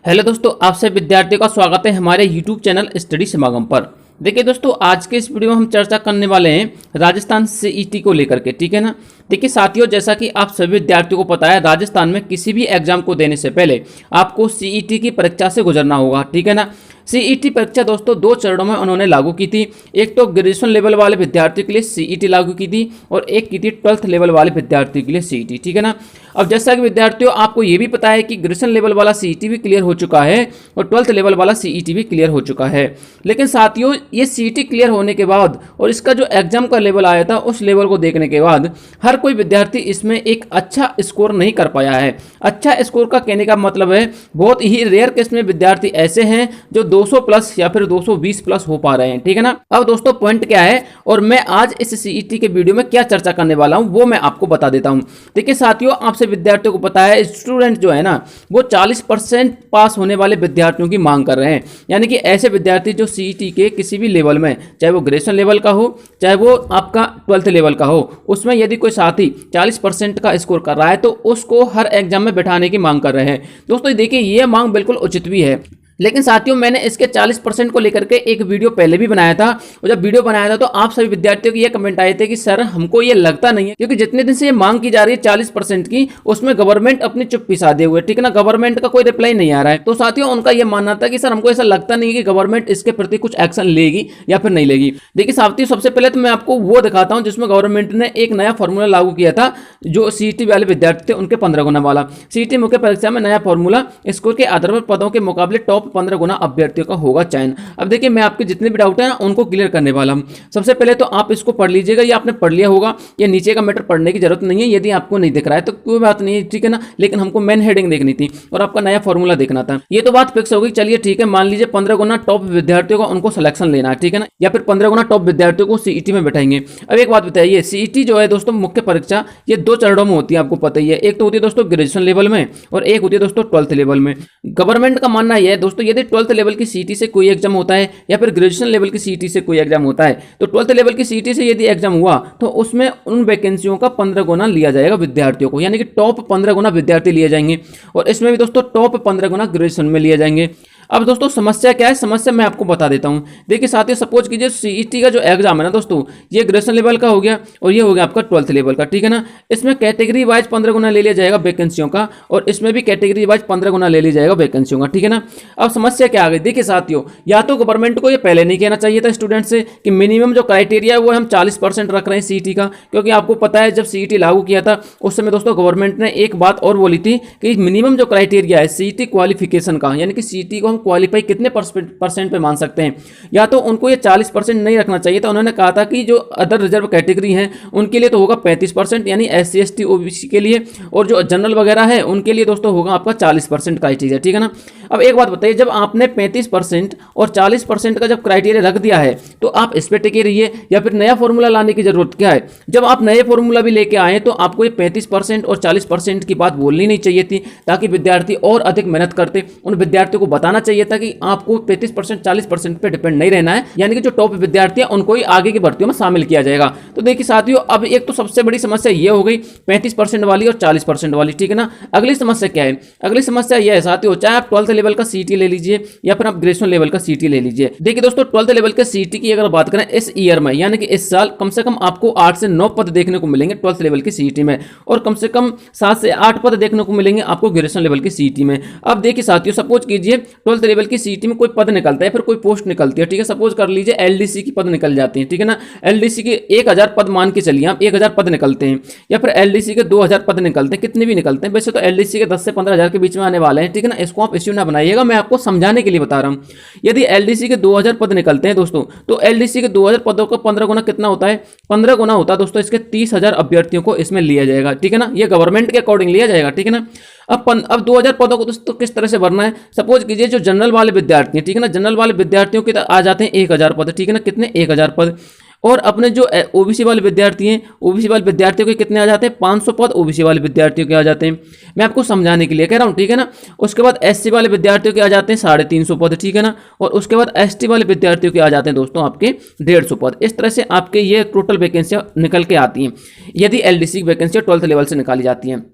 Hello दोस्तों, आप सभी विद्यार्थियों का स्वागत है हमारे YouTube चैनल स्टडी समागम पर। देखिए दोस्तों, आज के इस वीडियो में हम चर्चा करने वाले हैं राजस्थान सीईटी को लेकर के, ठीक है ना। देखिए साथियों, जैसा कि आप सभी विद्यार्थियों को पता है, राजस्थान में किसी भी एग्जाम को देने से पहले आपको सीईटी की परीक्षा से गुजरना होगा, ठीक है ना। सीईटी परीक्षा दोस्तों दो चरणों में उन्होंने लागू की थी। एक तो ग्रेजुएशन लेवल वाले विद्यार्थियों के लिए सीईटी लागू की थी और एक की थी 12th लेवल वाले विद्यार्थियों के लिए सीईटी, ठीक है ना। अब जैसा कि विद्यार्थियों आपको ये भी पता है कि ग्रेजुएशन लेवल वाला सीईटी भी क्लियर हो चुका है और 12th लेवल वाला सीईटी भी क्लियर हो चुका है। लेकिन साथियों, ये सीईटी क्लियर होने के बाद और इसका जो एग्जाम का लेवल आया था उस लेवल को देखने के बाद हर कोई विद्यार्थी इसमें एक अच्छा स्कोर नहीं कर पाया है। अच्छा स्कोर का कहने का मतलब है बहुत ही रेयर केस में विद्यार्थी ऐसे हैं जो 200 प्लस या फिर 220 प्लस हो पा रहे हैं, ठीक है ना। अब दोस्तों पॉइंट क्या है और मैं आज इस सीईटी के वीडियो में क्या चर्चा करने वाला हूं वो मैं आपको बता देता हूं। देखिए साथियों, आपसे विद्यार्थियों को पता है स्टूडेंट जो है ना वो 40% पास होने वाले विद्यार्थियों की मांग कर रहे हैं। यानी कि ऐसे विद्यार्थी जो सीईटी के किसी भी लेवल में, चाहे वो ग्रेजुएशन लेवल का हो चाहे वो आपका 12th लेवल का हो, उसमें यदि कोई साथी 40% का स्कोर कर रहा है तो उसको हर एग्जाम में बैठाने की मांग कर रहे हैं। दोस्तों देखिए, ये मांग बिल्कुल उचित भी है, लेकिन साथियों मैंने इसके 40% को लेकर के एक वीडियो पहले भी बनाया था और जब वीडियो बनाया था तो आप सभी विद्यार्थियों के ये कमेंट आए थे कि सर हमको ये लगता नहीं है, क्योंकि जितने दिन से ये मांग की जा रही है 40% की, उसमें गवर्नमेंट अपनी चुप्पी साधे हुए, ठीक है ना। गवर्नमेंट का कोई रिप्लाई नहीं आ रहा है। तो साथियों उनका यह मानना था कि सर हमको ऐसा लगता नहीं है कि गवर्नमेंट इसके प्रति कुछ एक्शन लेगी या फिर नहीं लेगी। देखिए साथियों, सबसे पहले तो मैं आपको वो दिखाता हूँ जिसमें गवर्नमेंट ने एक नया फॉर्मूला लागू किया था जो सीईटी वाले विद्यार्थी थे उनके 15 गुना वाला। सीईटी मुख्य परीक्षा में नया फॉर्मूला, स्कोर के आधार पर पदों के मुकाबले टॉप 15 गुना अभ्यर्थियों का होगा चयन। अब देखिए, मैं आपके जितने भी डाउट है ना उनको क्लियर करने वाला हूं। सबसे पहले तो आप इसको पढ़ लीजिएगा, ये आपने पढ़ लिया होगा, ये नीचे का मैटर पढ़ने की जरूरत नहीं है। यदि आपको नहीं दिख रहा है तो कोई बात नहीं है, ठीक है ना। लेकिन हमको मेन हेडिंग देखनी थी और आपका नया फॉर्मूला देखना था। ये तो बात फिक्स हो गई। चलिए ठीक है, मान लीजिए 15 गुना टॉप विद्यार्थियों का उनको सिलेक्शन लेना है, ठीक है ना, या फिर 15 गुना टॉप विद्यार्थियों को सीईटी में बैठाएंगे। अब एक बात बताइए, सीईटी जो है दोस्तों मुख्य परीक्षा ये दो चरणों में होती है, आपको पता ही है। एक तो होती है दोस्तों ग्रेजुएशन लेवल में और एक होती है दोस्तों 12th लेवल में। गवर्नमेंट का मानना यह है दोस्तों, यदि 12th लेवल की सीईटी से कोई एग्जाम होता है या फिर ग्रेजुएशन लेवल की सीईटी से कोई एग्जाम होता है तो 12th लेवल की सीईटी से यदि एग्जाम हुआ तो उसमें उन वैकेंसियों का 15 गुना लिया जाएगा विद्यार्थियों को, यानी कि टॉप 15 गुना विद्यार्थी लिए जाएंगे और इसमें भी दोस्तों टॉप 15 गुना ग्रेजुएशन में लिए जाएंगे। अब दोस्तों समस्या क्या है, समस्या मैं आपको बता देता हूं। देखिए साथियों, सपोज कीजिए सीईटी का जो एग्जाम है ना दोस्तों, ये ग्रेजुएशन लेवल का हो गया और ये हो गया आपका 12th लेवल का, ठीक है ना। इसमें कैटेगरी वाइज 15 गुना ले लिया जाएगा वैकेंसियों का और इसमें भी कैटेगरी वाइज 15 गुना ले लिया जाएगा वैकेंसियों का, ठीक है ना। अब समस्या क्या आ गई, देखिए साथियों, या तो गवर्नमेंट को ये पहले नहीं कहना चाहिए था स्टूडेंट से कि मिनिमम जो क्राइटेरिया है वो हम 40% रख रहे हैं सीईटी का, क्योंकि आपको पता है जब सीईटी लागू किया था उस समय दोस्तों गवर्नमेंट ने एक बात और बोली थी कि मिनिमम जो क्राइटेरिया है सीईटी क्वालिफिकेशन का, यानी कि सीईटी को हम क्वालिफाई कितने परसेंट पे मान सकते हैं, या तो उनको ये 40% नहीं रखना चाहिए था। उन्होंने कहा था कि जो अदर रिजर्व कैटेगरी हैं उनके लिए तो होगा 35%, यानी SC ST OBC के लिए, और जो जनरल वगैरह है उनके लिए दोस्तों होगा आपका 40% क्राइटेरिया, ठीक है ना। अब एक बात बताइए, जब आपने 35% और 40% का जब क्राइटेरिया रख दिया है तो आप इस पे टिके रहिए या फिर नया फॉर्मूला लाने की जरूरत क्या है। जब आप नए फॉर्मूला भी लेके आए तो आपको ये 35% और 40% की बात बोलनी नहीं चाहिए थी, ताकि विद्यार्थी और अधिक मेहनत करते। उन विद्यार्थियों को बताना चाहिए था कि आपको 35% 40% पे डिपेंड नहीं रहना है, यानी कि जो टॉप विद्यार्थी हैं उनको ही आगे की भर्तियों में शामिल किया जाएगा। तो देखिए साथियों, अब एक तो सबसे बड़ी समस्या ये हो गई 35% वाली और 40% वाली, ठीक है ना। अगली समस्या क्या है, अगली समस्या यह है साथियों, चाहे आप 12th लेवल का सीईटी ले लीजिए या फिर आप ग्रेजुएशन लेवल का सीईटी ले लीजिए। देखिए दोस्तों, 12th लेवल के सीईटी की अगर बात करें इस ईयर में, यानी कि इस साल कम से कम आपको 8 से 9 पद देखने को मिलेंगे 12th लेवल की सीईटी में और कम से कम 7 से 8 पद देखने को मिलेंगे आपको ग्रेजुएशन लेवल की सीईटी में। अब देखिए साथियों, सपोज कीजिए 12th लेवल की सीईटी में कोई पद निकलता है, फिर कोई पोस्ट निकलती है, ठीक है। सपोज कर लीजिए एलडीसी की पद निकल जाती है, ठीक है ना। एलडीसी के 1000 पद मान के चलिए आप, 1000 पद निकलते हैं, या फिर एलडीसी के 2000 पद निकलते हैं, कितने भी निकलते हैं। वैसे तो एलडीसी के 10 से 15 हजार के बीच में आने वाले हैं, ठीक है ना। इसको आप इश्यू ना बनाइएगा, मैं आपको समझाने के लिए बता रहा हूं। यदि एलडीसी के 2000 पद निकलते हैं दोस्तों, तो एलडीसी के 2000 पदों का 15 गुना कितना होता है, 15 गुना होता है दोस्तों इसके 30,000 अभ्यर्थियों को इसमें लिया जाएगा, ठीक है ना। ये गवर्नमेंट के अकॉर्डिंग लिया जाएगा, ठीक है ना। अब 2000 पदों को दोस्तों किस तरह से भरना है, सपोज कीजिए जो जनरल वाले विद्यार्थी हैं, ठीक है ना, जनरल वाले विद्यार्थियों के आ जाते हैं 1000 पद, ठीक है ना। कितने, 1000 पद। और अपने जो ओबीसी वाले विद्यार्थी हैं, ओबीसी वाले विद्यार्थियों के कितने आ जाते हैं, 500 पद ओबीसी वाले विद्यार्थियों के आ जाते हैं। मैं आपको समझाने के लिए कह रहा हूं, ठीक है ना। उसके बाद एससी वाले विद्यार्थियों के आ जाते हैं 350 पद, ठीक है ना। और उसके बाद एसटी वाले विद्यार्थियों के आ जाते हैं दोस्तों आपके 150 पद। इस तरह से आपके ये टोटल वैकेंसियां निकल के आती हैं, यदि एलडीसी की वैकेंसियां 12th लेवल से निकाली जाती हैं।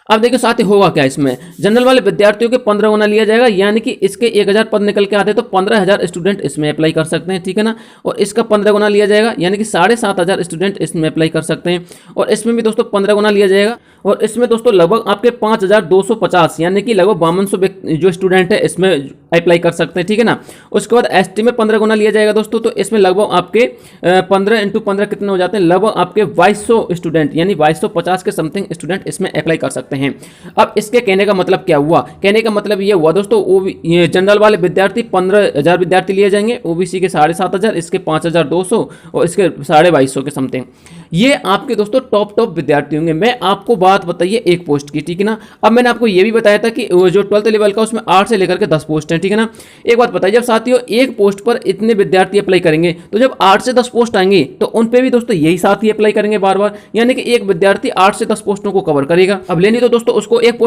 अब देखिए साथ ही होगा क्या इसमें, जनरल वाले विद्यार्थियों के 15 गुना लिया जाएगा, यानी कि इसके 1000 पद निकल के आते हैं तो 15000 स्टूडेंट इसमें अप्लाई कर सकते हैं, ठीक है ना। और इसका 15 गुना लिया जाएगा, यानी कि 7500 स्टूडेंट इसमें अप्लाई कर सकते हैं। और इसमें भी दोस्तों 15 गुना लिया जाएगा, और इसमें दोस्तों लगभग आपके 5250 यानी कि लगभग 5200 जो स्टूडेंट है इसमें अप्लाई कर सकते हैं, ठीक है ना। उसके बाद एसटी में 15 गुना लिया जाएगा दोस्तों, तो इसमें लगभग आपके 15 × 15 कितने हो जाते हैं, लगभग आपके 2200 स्टूडेंट यानी 2250 के समथिंग स्टूडेंट इसमें अप्लाई कर सकते हैं। अब इसके कहने का मतलब क्या हुआ, कहने का मतलब ये हुआ दोस्तों, ये जनरल वाले विद्यार्थी 15000 विद्यार्थी लिए जाएंगे, ओबीसी के 7500, इसके 5200 और इसके 2250 के समथिंग। ये आपके दोस्तों टॉप विद्यार्थी होंगे। मैं आपको बात बताइए एक पोस्ट की, ठीक है ना। अब मैंने आपको ये भी बताया था कि जो 12th लेवल का उसमें 8 से लेकर के 10 पोस्ट हैं, ठीक है ना। एक बात बताइए, जब साथियों एक पोस्ट पर इतने विद्यार्थी अप्लाई करेंगे तो जब 8 से 10 पोस्ट आएंगी तो उन पे भी दोस्तों यही साथी अप्लाई करेंगे बार बार, यानी कि एक विद्यार्थी 8 से 10 पोस्टों को कवर करेगा। अब लेनी तो दोस्तों उसको एक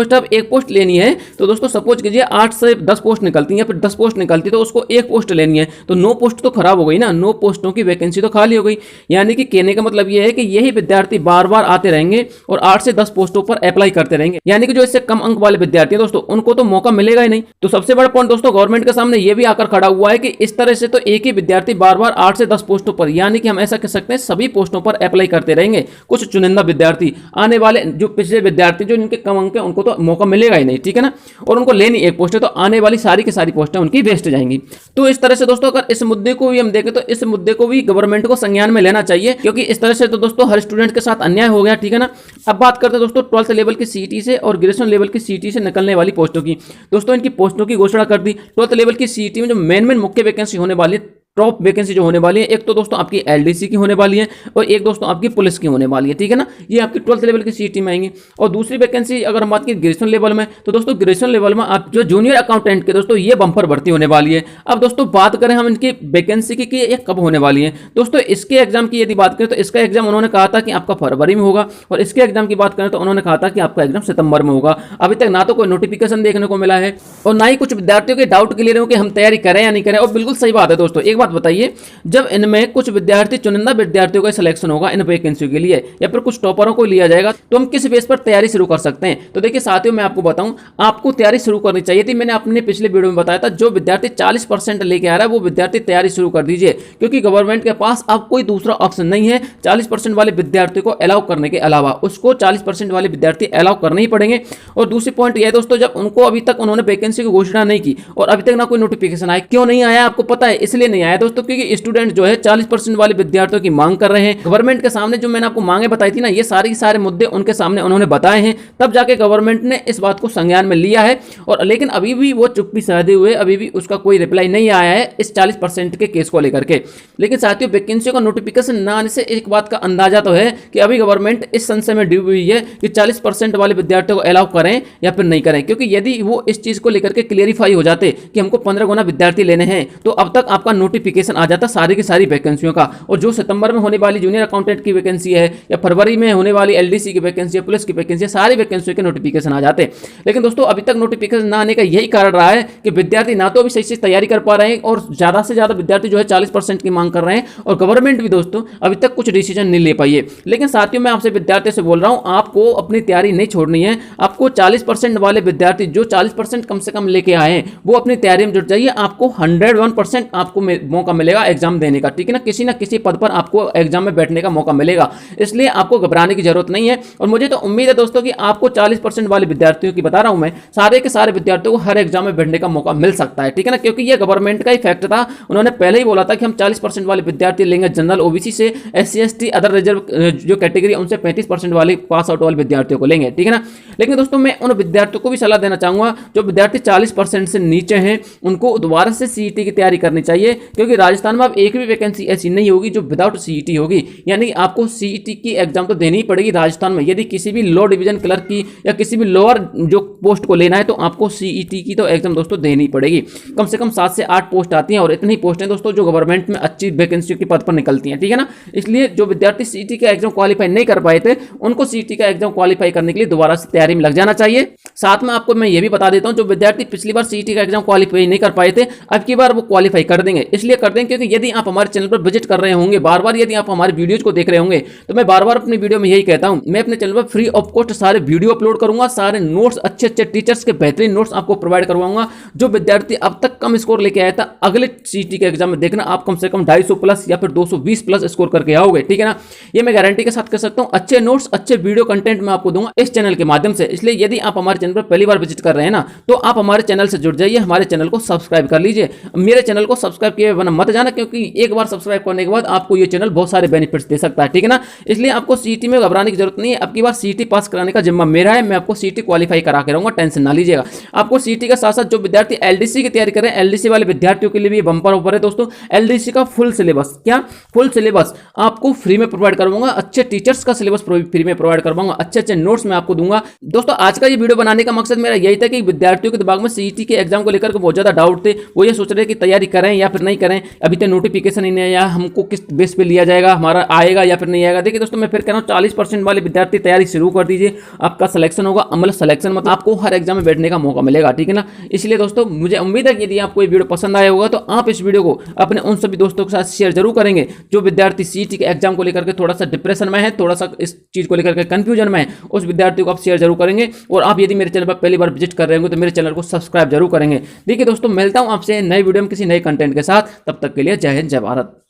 पोस्ट लेनी है, तो दोस्तों सपोज कीजिए 8 से 10 पोस्ट निकलती है, फिर 10 पोस्ट निकलती है तो उसको एक पोस्ट लेनी है, तो 9 पोस्ट तो खराब हो गई ना, 9 पोस्टों की वैकेंसी तो खाली हो गई। यानी कि कहने का मतलब यह है कि यही विद्यार्थी बार बार आते रहेंगे और 8 से 10 पोस्टों पर अप्लाई करते रहेंगे, यानी कि जो इससे कम अंक वाले विद्यार्थी हैं दोस्तों उनको तो मौका मिलेगा ही नहीं। तो सबसे बड़ा पॉइंट दोस्तों गवर्नमेंट के सामने यह भी आकर खड़ा हुआ है कि इस तरह से तो एक ही विद्यार्थी बार बार 8 से 10 पोस्टों पर, यानी कि हम ऐसा कह सकते हैं सभी पोस्टों पर अप्लाई करते रहेंगे। कुछ चुनिंदा विद्यार्थी, आने वाले जो पिछले विद्यार्थी जो इनके कम अंक है उनको तो मौका मिलेगा ही नहीं, ठीक है ना। और उनको लेनी एक पोस्ट है तो आने वाली सारी की सारी पोस्टें उनकी वेस्ट जाएंगी। तो इस तरह से दोस्तों अगर इस मुद्दे को भी हम देखें तो इस मुद्दे को भी गवर्नमेंट को संज्ञान में लेना चाहिए, क्योंकि इस तरह से तो दोस्तों हर स्टूडेंट के साथ अन्याय हो गया, ठीक है ना। अब बात करते हैं दोस्तों 12th लेवल की सीईटी से और ग्रेजुएशन लेवल की सीईटी से निकलने वाली पोस्टों की। दोस्तों इनकी पोस्टों की घोषणा कर दी। 12th लेवल की सीईटी में जो मेन मुख्य वैकेंसी होने वाली है, टॉप वैकेंसी जो होने वाली है, एक तो दोस्तों आपकी एलडीसी की होने वाली है और एक दोस्तों आपकी पुलिस की होने वाली है, ठीक है ना। ये आपकी 12th लेवल की सीईटी में आएंगी। और दूसरी वैकेंसी अगर हम बात करें ग्रेजुएशन लेवल में, तो दोस्तों ग्रेजुएशन लेवल में आप जो जूनियर अकाउंटेंट के दोस्तों ये बम्पर भर्ती होने वाली है। अब दोस्तों बात करें हम इनकी वैकेंसी की कि ये कब होने वाली है, दोस्तों इसके एग्जाम की यदि बात करें तो इसका एग्जाम उन्होंने कहा था कि आपका फरवरी में होगा, और इसके एग्जाम की बात करें तो उन्होंने कहा था कि आपका एग्जाम सितंबर में होगा। अभी तक ना तो कोई नोटिफिकेशन देखने को मिला है और ना ही कुछ विद्यार्थियों के डाउट क्लियर हो कि हम तैयारी करें या नहीं करें। और बिल्कुल सही बात है दोस्तों। एक बात बताइए, जब इनमें कुछ विद्यार्थी चुनिंदा विद्यार्थियों का सिलेक्शन होगा इन वैकेंसियों के लिए या फिर कुछ टॉपरों को लिया जाएगा, तो हम किस बेस पर तैयारी शुरू कर सकते हैं। तो देखिए साथियों, मैं आपको बताऊं, आपको तैयारी शुरू करनी चाहिए थी। मैंने अपने पिछले वीडियो में बताया था, जो विद्यार्थी 40% लेके आ रहा है वो विद्यार्थी तैयारी शुरू कर दीजिए, क्योंकि गवर्नमेंट के पास अब कोई दूसरा ऑप्शन नहीं है 40% वाले विद्यार्थियों को अलाउ करने के अलावा। उसको 40% वाले विद्यार्थी अलाउ करने ही पड़ेंगे। और दूसरी पॉइंट यह है दोस्तों, जब उनको अभी तक उन्होंने वैकेंसी की घोषणा नहीं की और अभी तक ना कोई नोटिफिकेशन आया, क्यों नहीं आया आपको पता है? इसलिए नहीं आया दोस्तों क्योंकि स्टूडेंट जो है 40% वाले विद्यार्थियों की मांग कर रहे हैं। गवर्नमेंट के सामने जो मैंने आपको मांगे बताई थी ना, ये सारे मुद्दे उनके सामने उन्होंने बताए हैं, तब जाके गवर्नमेंट ने इस बात को संज्ञान में लिया है। और लेकिन अभी भी वो चुप्पी साधे हुए, अभी भी उसका कोई रिप्लाई नहीं आया है इस 40% के केस को लेकर के। लेकिन साथियों, वैकेंसी का नोटिफिकेशन न आने से एक बात का अंदाजा तो है कि अभी गवर्नमेंट इस संशय में डूबी हुई है कि 40% वाले विद्यार्थियों को अलाउ करें या फिर नहीं करें। क्योंकि यदि वो इस चीज को लेकर के क्लियरिफाई हो जाते कि हमको 15 गुना विद्यार्थी लेने हैं, तो अब तक आपका नोटिफिकेशन आ जाता सारी की सारी वैकेंसियों का। और जो सितंबर में होने वाली जूनियर अकाउंटेंट की वैकेंसी है या फरवरी में होने वाली एलडीसी की वैकेंसी है, पुलिस की वैकेंसी है, सारी वैकेंसियों के नोटिफिकेशन आ जाते। लेकिन दोस्तों अभी तक नोटिफिकेशन ना आने का यही कारण रहा है कि विद्यार्थी ना तो अभी सही से तैयारी कर पा रहे हैं और ज्यादा से ज्यादा विद्यार्थी जो है 40% की मांग कर रहे हैं, और गवर्नमेंट भी दोस्तों अभी तक कुछ डिसीजन नहीं ले पाई है। लेकिन साथियों, मैं आपसे विद्यार्थियों से बोल रहा हूं, आपको अपनी तैयारी नहीं छोड़नी है। आपको 40% वाले विद्यार्थी जो 40% कम से कम लेके आए हैं, वो अपनी तैयारी में जुट जाइए। आपको 101% आपको मौका मिलेगा एग्जाम देने का, ठीक है ना। किसी पद पर आपको एग्जाम में बैठने का मौका मिलेगा, इसलिए आपको घबराने की जरूरत नहीं है। और मुझे तो उम्मीद है दोस्तों कि आपको 40% वाले विद्यार्थियों की बता रहा हूं मैं, सारे के सारे विद्यार्थियों को हर एग्जाम में बैठने का मौका मिल सकता है, ठीक है ना। क्योंकि यह गवर्नमेंट का ही फैक्ट था। उन्होंने पहले ही बोला था कि हम 40% वाले विद्यार्थी लेंगे जनरल, ओबीसी से, SC ST अदर रिजर्व जो कैटेगरी उनसे 35% वाले पास आउट वाले विद्यार्थियों को लेंगे, ठीक है ना। लेकिन दोस्तों मैं उन विद्यार्थियों को भी सलाह देना चाहूंगा जो विद्यार्थी 40% से नीचे हैं, उनको दोबारा से सीईटी की तैयारी करनी चाहिए। क्योंकि राजस्थान में अब एक भी वैकेंसी ऐसी नहीं होगी जो विदाउट सीईटी होगी, यानी आपको सीईटी की एग्जाम तो देनी ही पड़ेगी राजस्थान में। यदि किसी भी लो डिवीजन क्लर्क की या किसी भी लोअर जो पोस्ट को लेना है, तो आपको सीईटी की तो एग्जाम दोस्तों देनी पड़ेगी। कम से कम 7 से 8 पोस्ट आती हैं और इतनी पोस्टें दोस्तों जो गवर्नमेंट में अच्छी वैकेंसी के पद पर निकलती हैं, ठीक है ना। इसलिए जो विद्यार्थी सीईटी का एग्जाम क्वालिफाई नहीं कर पाए थे, उनको सीईटी का एग्जाम क्वालिफाई करने के लिए दोबारा से तैयारी में लग जाना चाहिए। साथ में आपको मैं ये भी बता देता हूं, जो विद्यार्थी पिछली बार सीईटी का एग्जाम क्वालिफाई नहीं कर पाए थे, अब की बार वो क्वालिफाई कर देंगे। इसलिए कर देंगे क्योंकि यदि आप हमारे चैनल पर विजिट कर रहे होंगे बार बार, यदि आप हमारे वीडियोज को देख रहे होंगे, तो मैं बार बार अपनी वीडियो में यही कहता हूं, मैं अपने चैनल पर फ्री ऑफ कॉस्ट सारे वीडियो अपलोड करूंगा, सारे नोट्स, अच्छे अच्छे टीचर्स के बेहतरीन नोट्स आपको प्रोवाइड करवाऊंगा। जो विद्यार्थी अब तक कम स्कोर लेके आया था, अगले सीईटी के एग्जाम में देखना आप कम से कम 250 प्लस या फिर 220 प्लस स्कोर करके आओगे, ठीक है ना। ये मैं गारंटी के साथ कर सकता हूं। अच्छे नोट्स, अच्छे वीडियो कंटेंट मैं आपको दूंगा इस चैनल के माध्यम से। इसलिए यदि आप हमारे चैनल पर पहली बार विजिट कर रहे हैं ना, तो आप हमारे चैनल से जुड़ जाइए, हमारे चैनल को सब्सक्राइब कर लीजिए। मेरे चैनल को सब्सक्राइब किए बिना मत जाना, क्योंकि एक बार सब्सक्राइब करने के बाद आपको ये चैनल बहुत सारे बेनिफिट्स दे सकता है, ठीक है ना। इसलिए आपको सीईटी में घबराने की जरूरत नहीं है। अब की बार सीईटी पास कराने का जिम्मा मेरा है, मैं आपको सीईटी क्वालिफाई करा के रहूंगा, टेंशन ना लीजिएगा। आपको सीईटी के साथ साथ जो विद्यार्थी एलडीसी की तैयारी कर रहे हैं, एलडीसी वाले विद्यार्थियों के लिए भी बंपर ऑफर है दोस्तों। एलडीसी का फुल सिलेबस, क्या फुल सिलेबस आपको फ्री में प्रोवाइड करवाऊंगा, अच्छे टीचर्स का सिलेबस फ्री में प्रोवाइड करवाऊंगा, अच्छे अच्छे नोट्स मैं आपको दूंगा। दोस्तों आज का ये वीडियो बनाने का मकसद मेरा यही था कि विद्यार्थियों के दिमाग में सीईटी के एग्जाम को लेकर बहुत ज्यादा डाउट थे। वो ये सोच रहे कि तैयारी करें या फिर नहीं करें, अभी तक नोटिफिकेशन ही नहीं आया, हमको किस बेस पे लिया जाएगा, हमारा आएगा या फिर नहीं आएगा। देखिए दोस्तों, मैं फिर कह रहा हूँ 40% वाले विद्यार्थी तैयारी शुरू कर दीजिए, आपका सिलेक्शन होगा। मतलब सिलेक्शन मतलब आपको हर एग्जाम में बैठने का मौका मिलेगा, ठीक है ना। इसलिए दोस्तों मुझे उम्मीद है कि यदि आपको ये वीडियो पसंद आया होगा, तो आप इस वीडियो को अपने उन सभी दोस्तों के साथ शेयर जरूर करेंगे जो विद्यार्थी सीईटी के एग्जाम को लेकर के थोड़ा सा डिप्रेशन में है, थोड़ा सा इस चीज को लेकर के कंफ्यूजन में है, उस विद्यार्थी को आप शेयर जरूर करेंगे। और आप यदि मेरे चैनल पर पहली बार विजिट कर रहे होंगे, तो मेरे चैनल को सब्सक्राइब जरूर करेंगे। देखिए दोस्तों, मिलता हूं आपसे नई वीडियो में किसी नए कंटेंट के साथ। तब तक के लिए जय हिंद, जय भारत।